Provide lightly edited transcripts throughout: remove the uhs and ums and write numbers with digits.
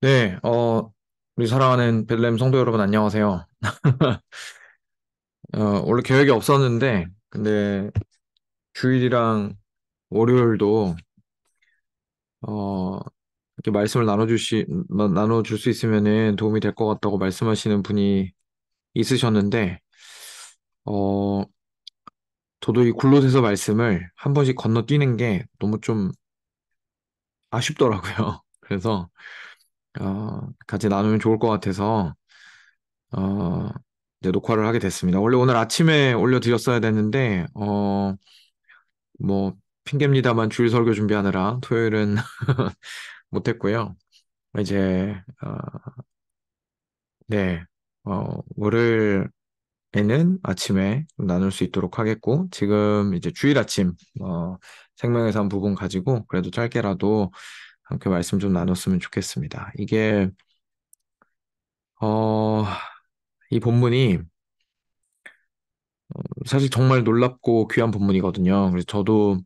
네, 우리 사랑하는 벨렘 성도 여러분 안녕하세요. 원래 계획이 없었는데, 근데 주일이랑 월요일도, 어, 이렇게 말씀을 나눠줄 수 있으면은 도움이 될 것 같다고 말씀하시는 분이 있으셨는데, 어, 저도 이 굴로새서 말씀을 한 번씩 건너뛰는 게 너무 좀 아쉽더라고요. 그래서, 같이 나누면 좋을 것 같아서, 어, 이제 녹화를 하게 됐습니다. 원래 오늘 아침에 올려드렸어야 됐는데, 뭐, 핑계입니다만 주일 설교 준비하느라 토요일은 못했고요. 이제, 네, 월요일에는 아침에 나눌 수 있도록 하겠고, 지금 이제 주일 아침, 생명에서 한 부분 가지고, 그래도 짧게라도 함께 말씀 좀 나눴으면 좋겠습니다. 어, 이 본문이 사실 정말 놀랍고 귀한 본문이거든요. 그래서 저도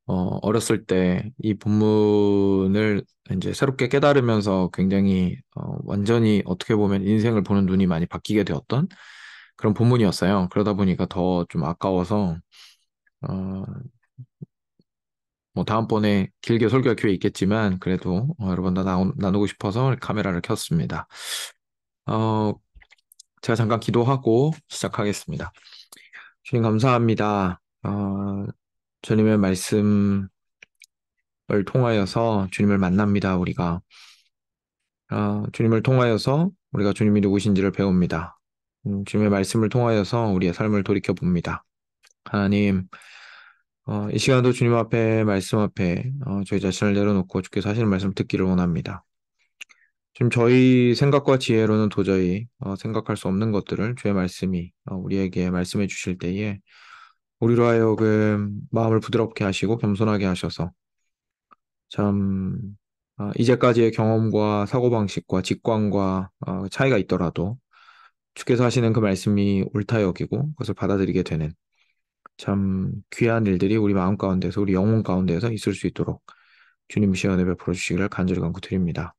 어렸을 때 이 본문을 이제 새롭게 깨달으면서 굉장히 완전히 어떻게 보면 인생을 보는 눈이 많이 바뀌게 되었던 그런 본문이었어요. 그러다 보니까 더 좀 아까워서 어, 뭐 다음번에 길게 설교할 기회 있겠지만 그래도 여러분과 나누고 싶어서 카메라를 켰습니다. 어, 제가 잠깐 기도하고 시작하겠습니다. 주님 감사합니다. 주님의 말씀을 통하여서 주님을 만납니다. 주님을 통하여서 우리가 주님이 누구신지를 배웁니다. 주님의 말씀을 통하여서 우리의 삶을 돌이켜 봅니다. 하나님, 이 시간도 주님 앞에, 말씀 앞에, 저희 자신을 내려놓고 주께서 하시는 말씀 듣기를 원합니다. 지금 저희 생각과 지혜로는 도저히 생각할 수 없는 것들을 주의 말씀이 우리에게 말씀해 주실 때에 우리로 하여금 마음을 부드럽게 하시고 겸손하게 하셔서 참 이제까지의 경험과 사고방식과 직관과 차이가 있더라도 주께서 하시는 그 말씀이 옳다 여기고 그것을 받아들이게 되는 참 귀한 일들이 우리 마음 가운데서 우리 영혼 가운데서 있을 수 있도록 주님 시간에 베풀어 주시기를 간절히 간구드립니다.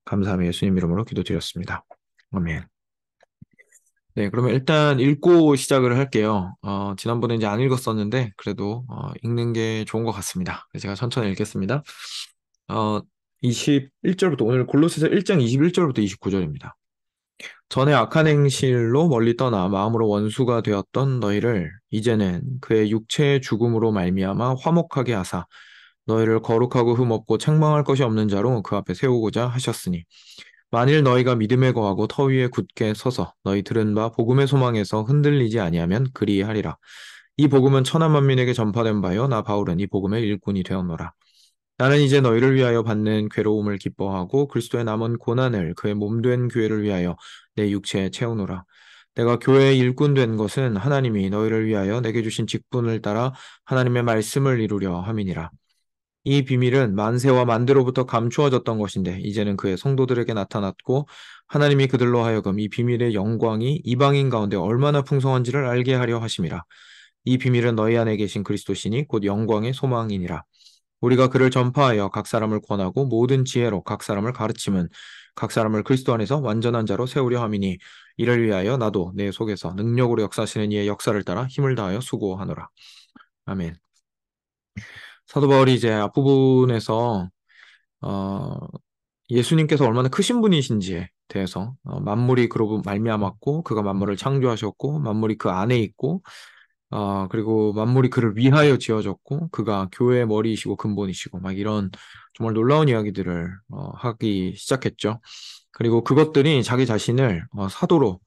감사하며 예수님 이름으로 기도드렸습니다. 아멘. 네, 그러면 일단 읽고 시작을 할게요. 지난번에 이제 안 읽었었는데 그래도 읽는 게 좋은 것 같습니다. 그래서 제가 천천히 읽겠습니다. 어, 21절부터 오늘 골로새서 1장 21절부터 29절입니다. 전에 악한 행실로 멀리 떠나 마음으로 원수가 되었던 너희를 이제는 그의 육체의 죽음으로 말미암아 화목하게 하사 너희를 거룩하고 흠없고 책망할 것이 없는 자로 그 앞에 세우고자 하셨으니 만일 너희가 믿음에 거하고 터 위에 굳게 서서 너희 들은 바 복음의 소망에서 흔들리지 아니하면 그리하리라. 이 복음은 천하 만민에게 전파된 바요 나 바울은 이 복음의 일꾼이 되었노라. 나는 이제 너희를 위하여 받는 괴로움을 기뻐하고 그리스도의 남은 고난을 그의 몸된 교회를 위하여 내 육체에 채우노라. 내가 교회의 일꾼 된 것은 하나님이 너희를 위하여 내게 주신 직분을 따라 하나님의 말씀을 이루려 함이니라. 이 비밀은 만세와 만대로부터 감추어졌던 것인데 이제는 그의 성도들에게 나타났고 하나님이 그들로 하여금 이 비밀의 영광이 이방인 가운데 얼마나 풍성한지를 알게 하려 하심이라. 이 비밀은 너희 안에 계신 그리스도시니 곧 영광의 소망이니라. 우리가 그를 전파하여 각 사람을 권하고 모든 지혜로 각 사람을 가르침은 각 사람을 그리스도 안에서 완전한 자로 세우려 함이니 이를 위하여 나도 내 속에서 능력으로 역사하시는 이의 역사를 따라 힘을 다하여 수고하노라. 아멘. 사도 바울이 이제 앞부분에서 어, 예수님께서 얼마나 크신 분이신지에 대해서 만물이 그로 말미암았고 그가 만물을 창조하셨고 만물이 그 안에 있고 그리고 만물이 그를 위하여 지어졌고, 그가 교회의 머리이시고 근본이시고, 막 이런 정말 놀라운 이야기들을 하기 시작했죠. 그리고 그것들이 자기 자신을 사도로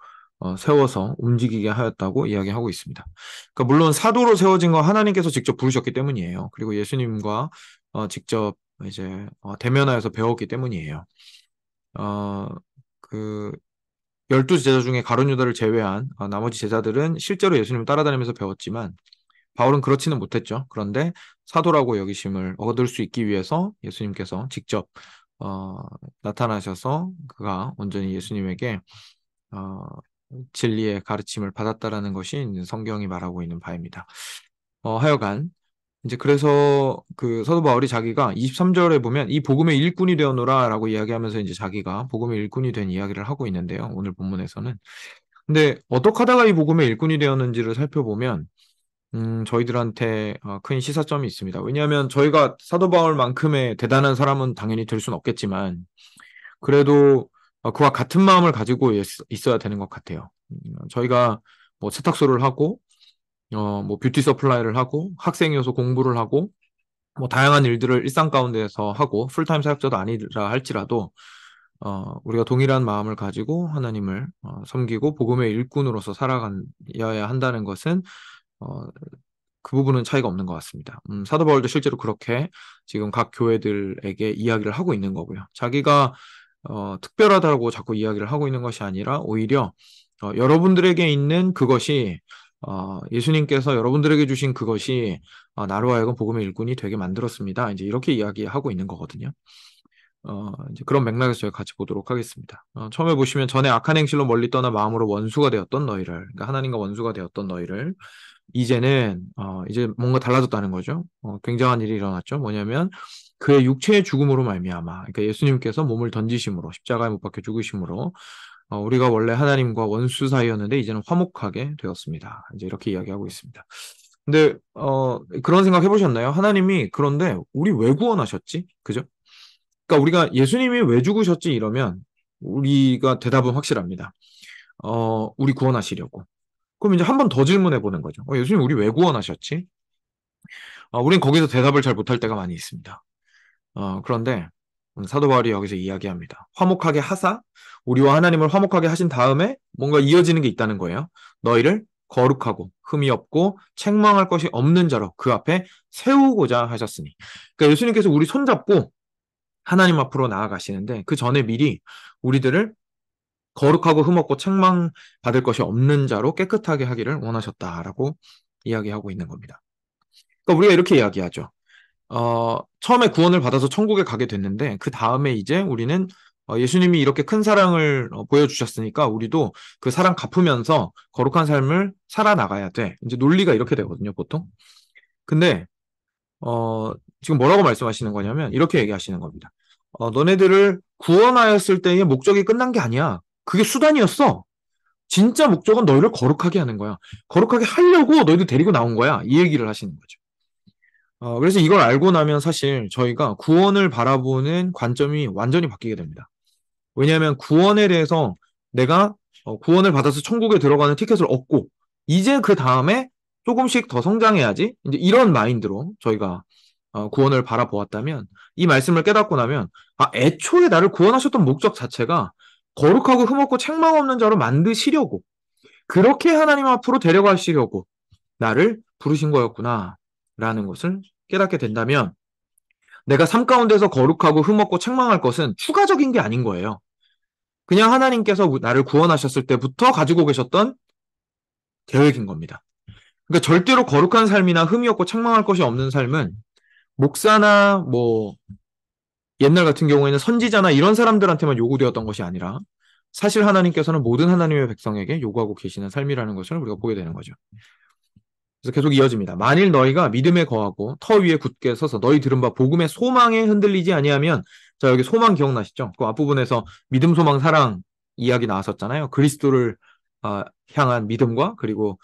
세워서 움직이게 하였다고 이야기하고 있습니다. 그러니까 물론 사도로 세워진 건 하나님께서 직접 부르셨기 때문이에요. 그리고 예수님과 직접 이제 대면하여서 배웠기 때문이에요. 어, 그 12제자 중에 가룟 유다를 제외한 나머지 제자들은 실제로 예수님을 따라다니면서 배웠지만 바울은 그렇지는 못했죠. 그런데 사도라고 여기심을 얻을 수 있기 위해서 예수님께서 직접 어, 나타나셔서 그가 온전히 예수님에게 어, 진리의 가르침을 받았다라는 것이 성경이 말하고 있는 바입니다. 하여간 이제 그래서 그 사도 바울이 자기가 23절에 보면 이 복음의 일꾼이 되었노라라고 이야기하면서 이제 자기가 복음의 일꾼이 된 이야기를 하고 있는데요. 오늘 본문에서는. 근데 어떻게 하다가 이 복음의 일꾼이 되었는지를 살펴보면 저희들한테 큰 시사점이 있습니다. 왜냐하면 저희가 사도 바울만큼의 대단한 사람은 당연히 될 수는 없겠지만 그래도 그와 같은 마음을 가지고 있어야 되는 것 같아요. 저희가 뭐 세탁소를 하고 뭐 뷰티 서플라이를 하고 학생이어서 공부를 하고 뭐 다양한 일들을 일상 가운데서 하고 풀타임 사역자도 아니라 할지라도 우리가 동일한 마음을 가지고 하나님을 섬기고 복음의 일꾼으로서 살아가야 한다는 것은 어, 그 부분은 차이가 없는 것 같습니다. 사도 바울도 실제로 그렇게 지금 각 교회들에게 이야기를 하고 있는 거고요. 자기가 특별하다고 자꾸 이야기를 하고 있는 것이 아니라 오히려 여러분들에게 있는 그것이 예수님께서 여러분들에게 주신 그것이 나로 하여금 복음의 일꾼이 되게 만들었습니다. 이제 이렇게 이야기하고 있는 거거든요. 이제 그런 맥락에서 저희 같이 보도록 하겠습니다. 처음에 보시면 전에 악한 행실로 멀리 떠나 마음으로 원수가 되었던 너희를, 그러니까 하나님과 원수가 되었던 너희를 이제는 이제 뭔가 달라졌다는 거죠. 굉장한 일이 일어났죠. 뭐냐면 그의 육체의 죽음으로 말미암아, 그러니까 예수님께서 몸을 던지심으로 십자가에 못 박혀 죽으심으로 우리가 원래 하나님과 원수 사이였는데 이제는 화목하게 되었습니다. 이제 이렇게 이야기하고 있습니다. 근데 그런 생각 해보셨나요? 하나님이 그런데 우리 왜 구원하셨지? 그죠? 그러니까 우리가 예수님이 왜 죽으셨지 이러면 우리가 대답은 확실합니다. 우리 구원하시려고. 그럼 이제 한 번 더 질문해 보는 거죠. 예수님 우리 왜 구원하셨지? 우린 거기서 대답을 잘 못할 때가 많이 있습니다. 그런데 사도 바울이 여기서 이야기합니다. 화목하게 하사 우리와 하나님을 화목하게 하신 다음에 뭔가 이어지는 게 있다는 거예요. 너희를 거룩하고 흠이 없고 책망할 것이 없는 자로 그 앞에 세우고자 하셨으니. 그러니까 예수님께서 우리 손잡고 하나님 앞으로 나아가시는데 그 전에 미리 우리들을 거룩하고 흠없고 책망받을 것이 없는 자로 깨끗하게 하기를 원하셨다라고 이야기하고 있는 겁니다. 그러니까 우리가 이렇게 이야기하죠. 처음에 구원을 받아서 천국에 가게 됐는데 그 다음에 이제 우리는 예수님이 이렇게 큰 사랑을 보여주셨으니까 우리도 그 사랑 갚으면서 거룩한 삶을 살아나가야 돼. 이제 논리가 이렇게 되거든요, 보통. 근데 지금 뭐라고 말씀하시는 거냐면 이렇게 얘기하시는 겁니다. 너네들을 구원하였을 때의 목적이 끝난 게 아니야. 그게 수단이었어. 진짜 목적은 너희를 거룩하게 하는 거야. 거룩하게 하려고 너희들 데리고 나온 거야. 이 얘기를 하시는 거죠. 그래서 이걸 알고 나면 사실 저희가 구원을 바라보는 관점이 완전히 바뀌게 됩니다. 왜냐하면 구원에 대해서 내가 구원을 받아서 천국에 들어가는 티켓을 얻고 이제 그 다음에 조금씩 더 성장해야지. 이제 이런 마인드로 저희가 구원을 바라보았다면 이 말씀을 깨닫고 나면 애초에 나를 구원하셨던 목적 자체가 거룩하고 흠없고 책망 없는 자로 만드시려고 그렇게 하나님 앞으로 데려가시려고 나를 부르신 거였구나 라는 것을 깨닫게 된다면 내가 삶 가운데서 거룩하고 흠없고 책망할 것은 추가적인 게 아닌 거예요. 그냥 하나님께서 나를 구원하셨을 때부터 가지고 계셨던 계획인 겁니다. 그러니까 절대로 거룩한 삶이나 흠이 없고 책망할 것이 없는 삶은 목사나 뭐 옛날 같은 경우에는 선지자나 이런 사람들한테만 요구되었던 것이 아니라 사실 하나님께서는 모든 하나님의 백성에게 요구하고 계시는 삶이라는 것을 우리가 보게 되는 거죠. 그래서 계속 이어집니다. 만일 너희가 믿음에 거하고 터 위에 굳게 서서 너희 들은 바 복음의 소망에 흔들리지 아니하면 자 여기 소망 기억나시죠? 그 앞부분에서 믿음, 소망, 사랑 이야기 나왔었잖아요. 그리스도를 향한 믿음과 그리고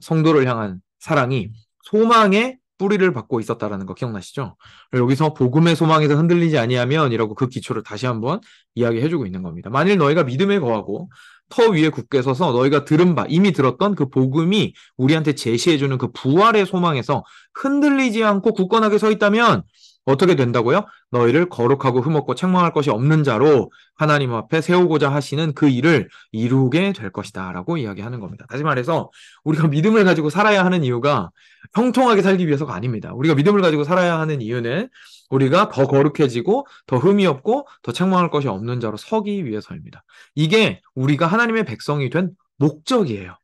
성도를 향한 사랑이 소망의 뿌리를 받고 있었다라는 거 기억나시죠? 여기서 복음의 소망에서 흔들리지 아니하면 이라고 그 기초를 다시 한번 이야기해주고 있는 겁니다. 만일 너희가 믿음에 거하고 터 위에 굳게 서서 너희가 들은 바 이미 들었던 그 복음이 우리한테 제시해주는 그 부활의 소망에서 흔들리지 않고 굳건하게 서 있다면 어떻게 된다고요? 너희를 거룩하고 흠없고 책망할 것이 없는 자로 하나님 앞에 세우고자 하시는 그 일을 이루게 될 것이다 라고 이야기하는 겁니다. 다시 말해서 우리가 믿음을 가지고 살아야 하는 이유가 형통하게 살기 위해서가 아닙니다. 우리가 믿음을 가지고 살아야 하는 이유는 우리가 더 거룩해지고 더 흠이 없고 더 책망할 것이 없는 자로 서기 위해서입니다. 이게 우리가 하나님의 백성이 된 목적이에요.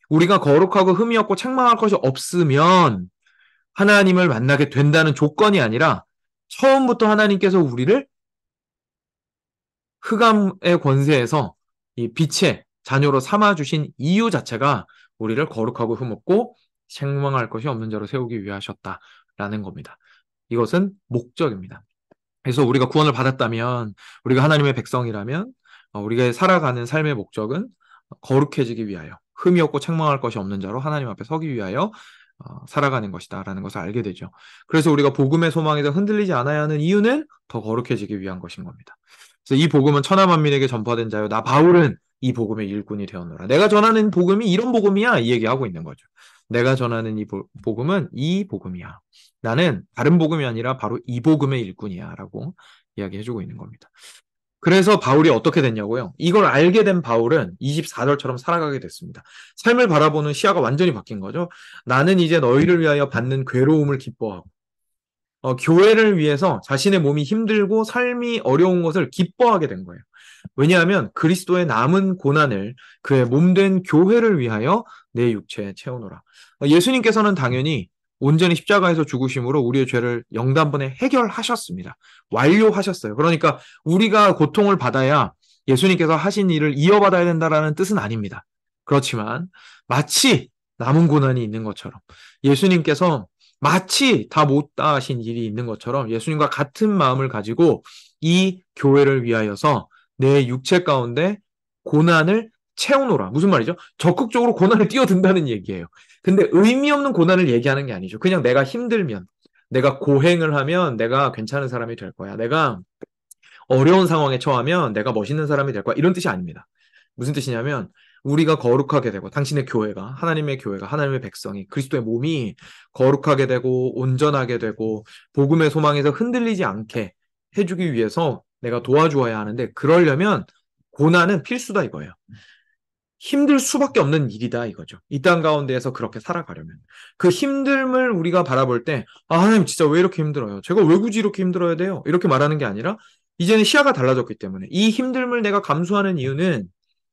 우리가 거룩하고 흠이 없고 책망할 것이 없으면 하나님을 만나게 된다는 조건이 아니라 처음부터 하나님께서 우리를 흑암의 권세에서 이 빛의 자녀로 삼아주신 이유 자체가 우리를 거룩하고 흠없고 책망할 것이 없는 자로 세우기 위하셨다. 라는 겁니다. 이것은 목적입니다. 그래서 우리가 구원을 받았다면, 우리가 하나님의 백성이라면, 우리가 살아가는 삶의 목적은 거룩해지기 위하여, 흠이 없고 책망할 것이 없는 자로 하나님 앞에 서기 위하여 살아가는 것이다라는 것을 알게 되죠. 그래서 우리가 복음의 소망에서 흔들리지 않아야 하는 이유는 더 거룩해지기 위한 것인 겁니다. 그래서 이 복음은 천하 만민에게 전파된 자요, 나 바울은 이 복음의 일꾼이 되었노라. 내가 전하는 복음이 이런 복음이야, 이 얘기하고 있는 거죠. 내가 전하는 이 복음은 이 복음이야. 나는 다른 복음이 아니라 바로 이 복음의 일꾼이야 라고 이야기해주고 있는 겁니다. 그래서 바울이 어떻게 됐냐고요? 이걸 알게 된 바울은 24절처럼 살아가게 됐습니다. 삶을 바라보는 시야가 완전히 바뀐 거죠. 나는 이제 너희를 위하여 받는 괴로움을 기뻐하고 교회를 위해서 자신의 몸이 힘들고 삶이 어려운 것을 기뻐하게 된 거예요. 왜냐하면 그리스도의 남은 고난을 그의 몸된 교회를 위하여 내 육체에 채우노라. 예수님께서는 당연히 온전히 십자가에서 죽으심으로 우리의 죄를 영단번에 해결하셨습니다. 완료하셨어요. 그러니까 우리가 고통을 받아야 예수님께서 하신 일을 이어받아야 된다라는 뜻은 아닙니다. 그렇지만 마치 남은 고난이 있는 것처럼 예수님께서 마치 다 못다하신 일이 있는 것처럼 예수님과 같은 마음을 가지고 이 교회를 위하여서 내 육체 가운데 고난을 채우노라. 무슨 말이죠? 적극적으로 고난을 뛰어든다는 얘기예요. 근데 의미 없는 고난을 얘기하는 게 아니죠. 그냥 내가 힘들면, 내가 고행을 하면 내가 괜찮은 사람이 될 거야. 내가 어려운 상황에 처하면 내가 멋있는 사람이 될 거야. 이런 뜻이 아닙니다. 무슨 뜻이냐면 우리가 거룩하게 되고 당신의 교회가 하나님의 교회가 하나님의 백성이 그리스도의 몸이 거룩하게 되고 온전하게 되고 복음의 소망에서 흔들리지 않게 해주기 위해서 내가 도와주어야 하는데 그러려면 고난은 필수다 이거예요. 힘들 수밖에 없는 일이다 이거죠. 이 땅 가운데에서 그렇게 살아가려면. 그 힘듦을 우리가 바라볼 때 하나님 진짜 왜 이렇게 힘들어요? 제가 왜 굳이 이렇게 힘들어야 돼요? 이렇게 말하는 게 아니라 이제는 시야가 달라졌기 때문에 이 힘듦을 내가 감수하는 이유는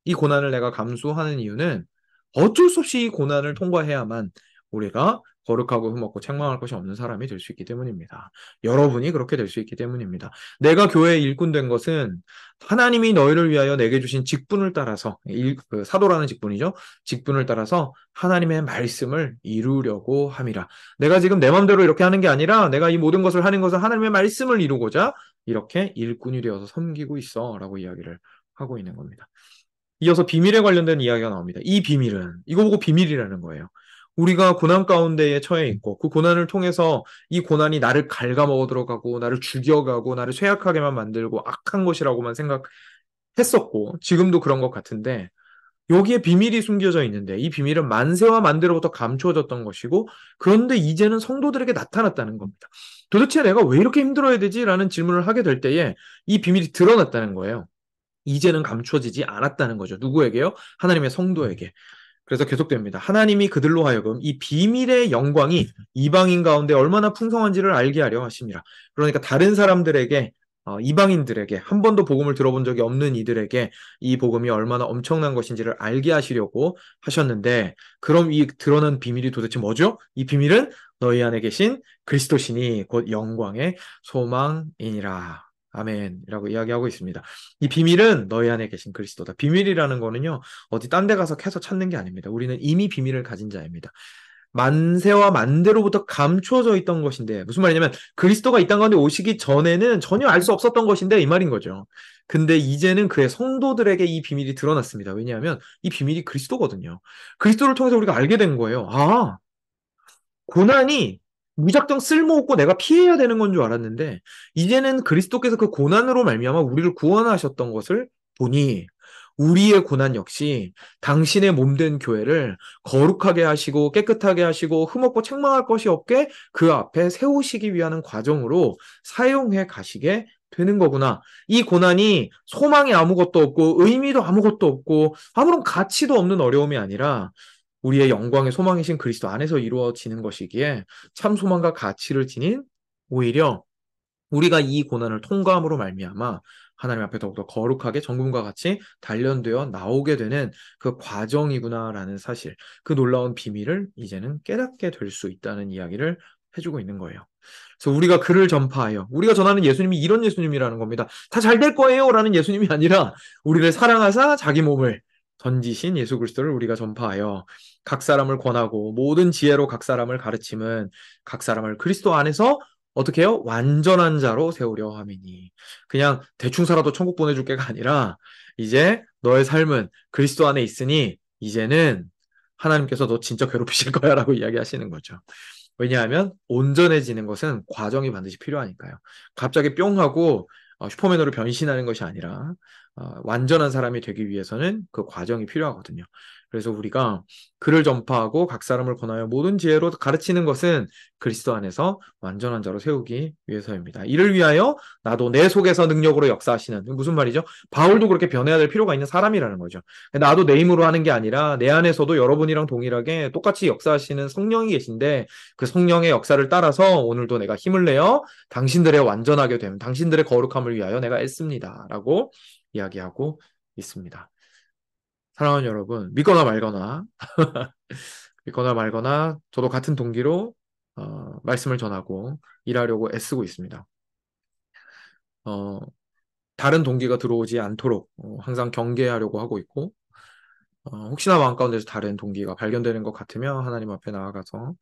이 고난을 내가 감수하는 이유는 어쩔 수 없이 이 고난을 통과해야만 우리가 거룩하고 흠없고 책망할 것이 없는 사람이 될 수 있기 때문입니다. 여러분이 그렇게 될 수 있기 때문입니다. 내가 교회의 일꾼 된 것은 하나님이 너희를 위하여 내게 주신 직분을 따라서 사도라는 직분이죠. 직분을 따라서 하나님의 말씀을 이루려고 함이라. 내가 지금 내 마음대로 이렇게 하는 게 아니라 내가 이 모든 것을 하는 것은 하나님의 말씀을 이루고자 이렇게 일꾼이 되어서 섬기고 있어 라고 이야기를 하고 있는 겁니다. 이어서 비밀에 관련된 이야기가 나옵니다. 이 비밀은 이거 보고 비밀이라는 거예요. 우리가 고난 가운데에 처해 있고 그 고난을 통해서 이 고난이 나를 갉아먹어 들어가고 나를 죽여가고 나를 쇠약하게만 만들고 악한 것이라고만 생각했었고 지금도 그런 것 같은데 여기에 비밀이 숨겨져 있는데 이 비밀은 만세와 만대로부터 감추어졌던 것이고 그런데 이제는 성도들에게 나타났다는 겁니다. 도대체 내가 왜 이렇게 힘들어야 되지? 라는 질문을 하게 될 때에 이 비밀이 드러났다는 거예요. 이제는 감추어지지 않았다는 거죠. 누구에게요? 하나님의 성도에게. 그래서 계속됩니다. 하나님이 그들로 하여금 이 비밀의 영광이 이방인 가운데 얼마나 풍성한지를 알게 하려 하심이라. 그러니까 다른 사람들에게 이방인들에게 한 번도 복음을 들어본 적이 없는 이들에게 이 복음이 얼마나 엄청난 것인지를 알게 하시려고 하셨는데 그럼 이 드러난 비밀이 도대체 뭐죠? 이 비밀은 너희 안에 계신 그리스도시니 곧 영광의 소망이니라. 아멘이라고 이야기하고 있습니다. 이 비밀은 너희 안에 계신 그리스도다. 비밀이라는 거는요, 어디 딴 데 가서 캐서 찾는 게 아닙니다. 우리는 이미 비밀을 가진 자입니다. 만세와 만대로부터 감추어져 있던 것인데, 무슨 말이냐면, 그리스도가 이 땅 가운데 오시기 전에는 전혀 알 수 없었던 것인데, 이 말인 거죠. 근데 이제는 그의 성도들에게 이 비밀이 드러났습니다. 왜냐하면 이 비밀이 그리스도거든요. 그리스도를 통해서 우리가 알게 된 거예요. 고난이 무작정 쓸모없고 내가 피해야 되는 건 줄 알았는데 이제는 그리스도께서 그 고난으로 말미암아 우리를 구원하셨던 것을 보니 우리의 고난 역시 당신의 몸된 교회를 거룩하게 하시고 깨끗하게 하시고 흠없고 책망할 것이 없게 그 앞에 세우시기 위한 과정으로 사용해 가시게 되는 거구나. 이 고난이 소망이 아무것도 없고 의미도 아무것도 없고 아무런 가치도 없는 어려움이 아니라 우리의 영광의 소망이신 그리스도 안에서 이루어지는 것이기에 참 소망과 가치를 지닌 오히려 우리가 이 고난을 통과함으로 말미암아 하나님 앞에 더욱더 거룩하게 정금과 같이 단련되어 나오게 되는 그 과정이구나라는 사실, 그 놀라운 비밀을 이제는 깨닫게 될 수 있다는 이야기를 해주고 있는 거예요. 그래서 우리가 그를 전파하여 우리가 전하는 예수님이 이런 예수님이라는 겁니다. 다 잘 될 거예요 라는 예수님이 아니라 우리를 사랑하사 자기 몸을 던지신 예수 그리스도를 우리가 전파하여 각 사람을 권하고 모든 지혜로 각 사람을 가르침은 각 사람을 그리스도 안에서 어떻게 해요? 완전한 자로 세우려 함이니. 그냥 대충 살아도 천국 보내줄 게가 아니라 이제 너의 삶은 그리스도 안에 있으니 이제는 하나님께서 너 진짜 괴롭히실 거야라고 이야기하시는 거죠. 왜냐하면 온전해지는 것은 과정이 반드시 필요하니까요. 갑자기 뿅 하고 슈퍼맨으로 변신하는 것이 아니라 완전한 사람이 되기 위해서는 그 과정이 필요하거든요. 그래서 우리가 글을 전파하고 각 사람을 권하여 모든 지혜로 가르치는 것은 그리스도 안에서 완전한 자로 세우기 위해서입니다. 이를 위하여 나도 내 속에서 능력으로 역사하시는, 무슨 말이죠? 바울도 그렇게 변해야 될 필요가 있는 사람이라는 거죠. 나도 내 힘으로 하는 게 아니라 내 안에서도 여러분이랑 동일하게 똑같이 역사하시는 성령이 계신데 그 성령의 역사를 따라서 오늘도 내가 힘을 내어 당신들의 완전하게 됨, 당신들의 거룩함을 위하여 내가 애씁니다. 라고 이야기하고 있습니다. 사랑하는 여러분, 믿거나 말거나 저도 같은 동기로 말씀을 전하고 일하려고 애쓰고 있습니다. 어, 다른 동기가 들어오지 않도록 항상 경계하려고 하고 있고 혹시나 마음 가운데서 다른 동기가 발견되는 것 같으면 하나님 앞에 나아가서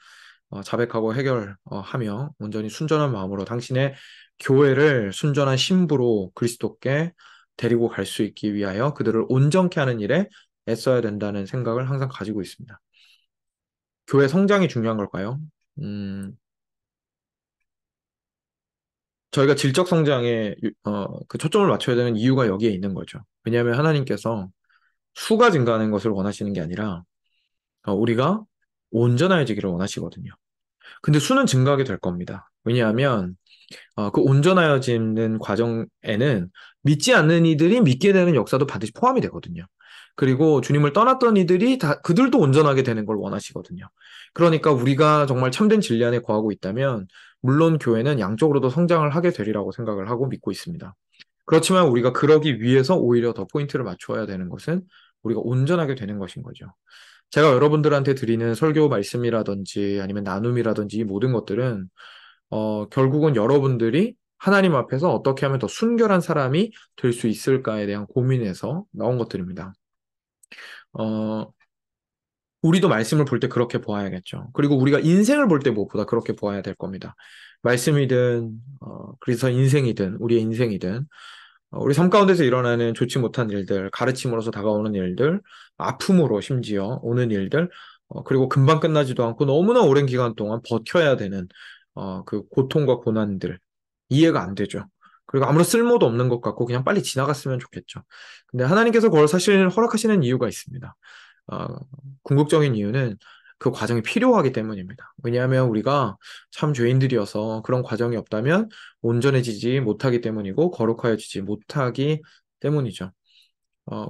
자백하고 해결하며 온전히 순전한 마음으로 당신의 교회를 순전한 신부로 그리스도께 데리고 갈 수 있기 위하여 그들을 온전케 하는 일에 애써야 된다는 생각을 항상 가지고 있습니다. 교회 성장이 중요한 걸까요? 음, 저희가 질적 성장에 그 초점을 맞춰야 되는 이유가 여기에 있는 거죠. 왜냐하면 하나님께서 수가 증가하는 것을 원하시는 게 아니라 우리가 온전해지기를 원하시거든요. 근데 수는 증가하게 될 겁니다. 왜냐하면 그 온전하여지는 과정에는 믿지 않는 이들이 믿게 되는 역사도 반드시 포함이 되거든요. 그리고 주님을 떠났던 이들이 다 그들도 온전하게 되는 걸 원하시거든요. 그러니까 우리가 정말 참된 진리 안에 거하고 있다면 물론 교회는 양적으로도 성장을 하게 되리라고 생각을 하고 믿고 있습니다. 그렇지만 우리가 그러기 위해서 오히려 더 포인트를 맞춰야 되는 것은 우리가 온전하게 되는 것인 거죠. 제가 여러분들한테 드리는 설교 말씀이라든지 아니면 나눔이라든지 이 모든 것들은 결국은 여러분들이 하나님 앞에서 어떻게 하면 더 순결한 사람이 될 수 있을까에 대한 고민에서 나온 것들입니다. 어, 우리도 말씀을 볼 때 그렇게 보아야겠죠. 그리고 우리가 인생을 볼 때 무엇보다 그렇게 보아야 될 겁니다. 말씀이든, 그래서 인생이든, 우리의 인생이든, 우리 삶 가운데서 일어나는 좋지 못한 일들, 가르침으로서 다가오는 일들, 아픔으로 심지어 오는 일들, 그리고 금방 끝나지도 않고 너무나 오랜 기간 동안 버텨야 되는 그 고통과 고난들, 이해가 안 되죠. 그리고 아무런 쓸모도 없는 것 같고 그냥 빨리 지나갔으면 좋겠죠. 근데 하나님께서 그걸 사실 허락하시는 이유가 있습니다. 어, 궁극적인 이유는 그 과정이 필요하기 때문입니다. 왜냐하면 우리가 참 죄인들이어서 그런 과정이 없다면 온전해지지 못하기 때문이고 거룩하여지지 못하기 때문이죠.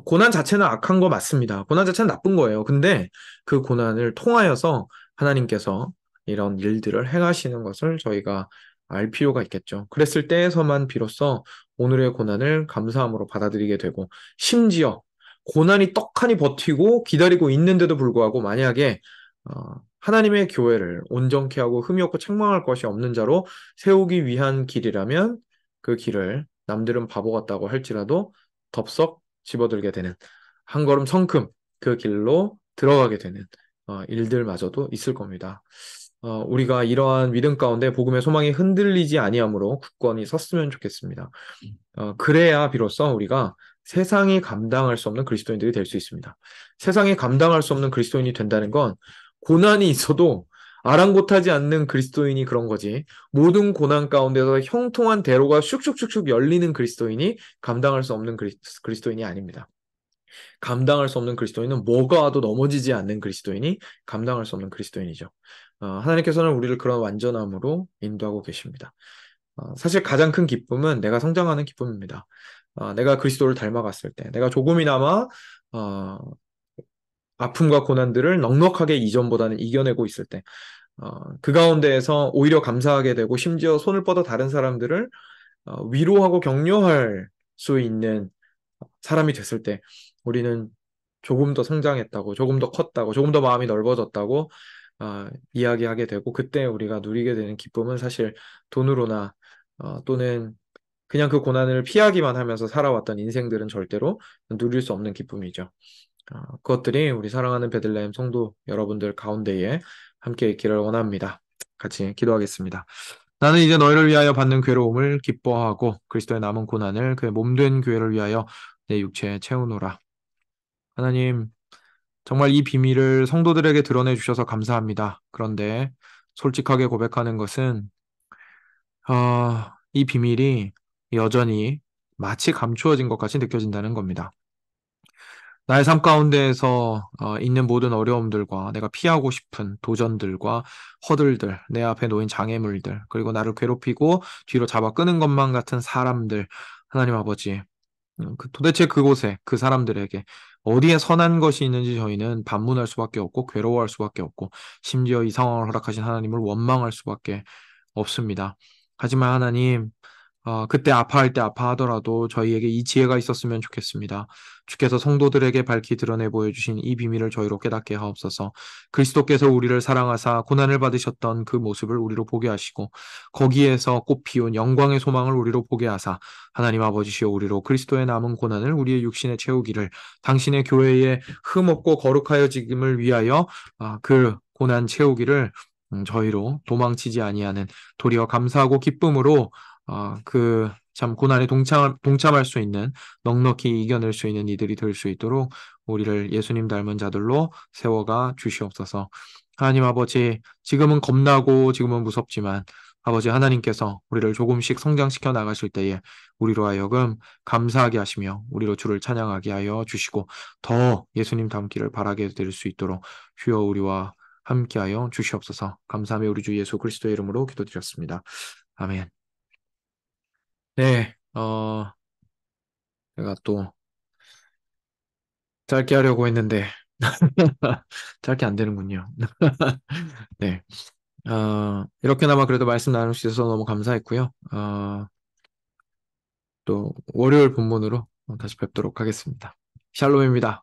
고난 자체는 악한 거 맞습니다. 고난 자체는 나쁜 거예요. 근데 그 고난을 통하여서 하나님께서 이런 일들을 행하시는 것을 저희가 알 필요가 있겠죠. 그랬을 때에서만 비로소 오늘의 고난을 감사함으로 받아들이게 되고, 심지어 고난이 떡하니 버티고 기다리고 있는데도 불구하고 만약에 하나님의 교회를 온전케 하고 흠이 없고 책망할 것이 없는 자로 세우기 위한 길이라면 그 길을 남들은 바보 같다고 할지라도 덥석 집어들게 되는 한 걸음 성큼 그 길로 들어가게 되는 일들마저도 있을 겁니다. 우리가 이러한 믿음 가운데 복음의 소망이 흔들리지 아니하므로 굳건히 섰으면 좋겠습니다. 그래야 비로소 우리가 세상이 감당할 수 없는 그리스도인들이 될 수 있습니다. 세상이 감당할 수 없는 그리스도인이 된다는 건 고난이 있어도 아랑곳하지 않는 그리스도인이 그런 거지. 모든 고난 가운데서 형통한 대로가 슉슉슉슉 열리는 그리스도인이 감당할 수 없는 그리스도인이 아닙니다. 감당할 수 없는 그리스도인은 뭐가 와도 넘어지지 않는 그리스도인이 감당할 수 없는 그리스도인이죠. 하나님께서는 우리를 그런 완전함으로 인도하고 계십니다. 사실 가장 큰 기쁨은 내가 성장하는 기쁨입니다. 내가 그리스도를 닮아갔을 때, 내가 조금이나마 아픔과 고난들을 넉넉하게 이전보다는 이겨내고 있을 때, 그 가운데에서 오히려 감사하게 되고 심지어 손을 뻗어 다른 사람들을 위로하고 격려할 수 있는 사람이 됐을 때 우리는 조금 더 성장했다고, 조금 더 컸다고, 조금 더 마음이 넓어졌다고 이야기하게 되고 그때 우리가 누리게 되는 기쁨은 사실 돈으로나 또는 그냥 그 고난을 피하기만 하면서 살아왔던 인생들은 절대로 누릴 수 없는 기쁨이죠. 그것들이 우리 사랑하는 베들레헴 성도 여러분들 가운데에 함께 있기를 원합니다. 같이 기도하겠습니다. 나는 이제 너희를 위하여 받는 괴로움을 기뻐하고 그리스도의 남은 고난을 그의 몸된 교회를 위하여 내 육체에 채우노라. 하나님, 정말 이 비밀을 성도들에게 드러내 주셔서 감사합니다. 그런데 솔직하게 고백하는 것은 이 비밀이 여전히 마치 감추어진 것 같이 느껴진다는 겁니다. 나의 삶 가운데에서 있는 모든 어려움들과 내가 피하고 싶은 도전들과 허들들, 내 앞에 놓인 장애물들, 그리고 나를 괴롭히고 뒤로 잡아 끄는 것만 같은 사람들, 하나님 아버지, 도대체 그곳에 그 사람들에게 어디에 선한 것이 있는지 저희는 반문할 수밖에 없고 괴로워할 수밖에 없고 심지어 이 상황을 허락하신 하나님을 원망할 수밖에 없습니다. 하지만 하나님, 그때 아파할 때 아파하더라도 저희에게 이 지혜가 있었으면 좋겠습니다. 주께서 성도들에게 밝히 드러내 보여주신 이 비밀을 저희로 깨닫게 하옵소서. 그리스도께서 우리를 사랑하사 고난을 받으셨던 그 모습을 우리로 보게 하시고 거기에서 꽃피운 영광의 소망을 우리로 보게 하사 하나님 아버지시여 우리로 그리스도의 남은 고난을 우리의 육신에 채우기를 당신의 교회에 흠없고 거룩하여지김을 위하여 그 고난 채우기를 저희로 도망치지 아니하는 도리어 감사하고 기쁨으로 그 참 고난에 동참할 수 있는 넉넉히 이겨낼 수 있는 이들이 될 수 있도록 우리를 예수님 닮은 자들로 세워가 주시옵소서. 하나님 아버지, 지금은 겁나고 지금은 무섭지만 아버지 하나님께서 우리를 조금씩 성장시켜 나가실 때에 우리로 하여금 감사하게 하시며 우리로 주를 찬양하게 하여 주시고 더 예수님 닮기를 바라게 될 수 있도록 주여 우리와 함께하여 주시옵소서. 감사하며 우리 주 예수 그리스도의 이름으로 기도드렸습니다. 아멘. 네, 제가 또 짧게 하려고 했는데 짧게 안 되는군요. 네, 이렇게나마 그래도 말씀 나눌 수 있어서 너무 감사했고요. 또 월요일 본문으로 다시 뵙도록 하겠습니다. 샬롬입니다.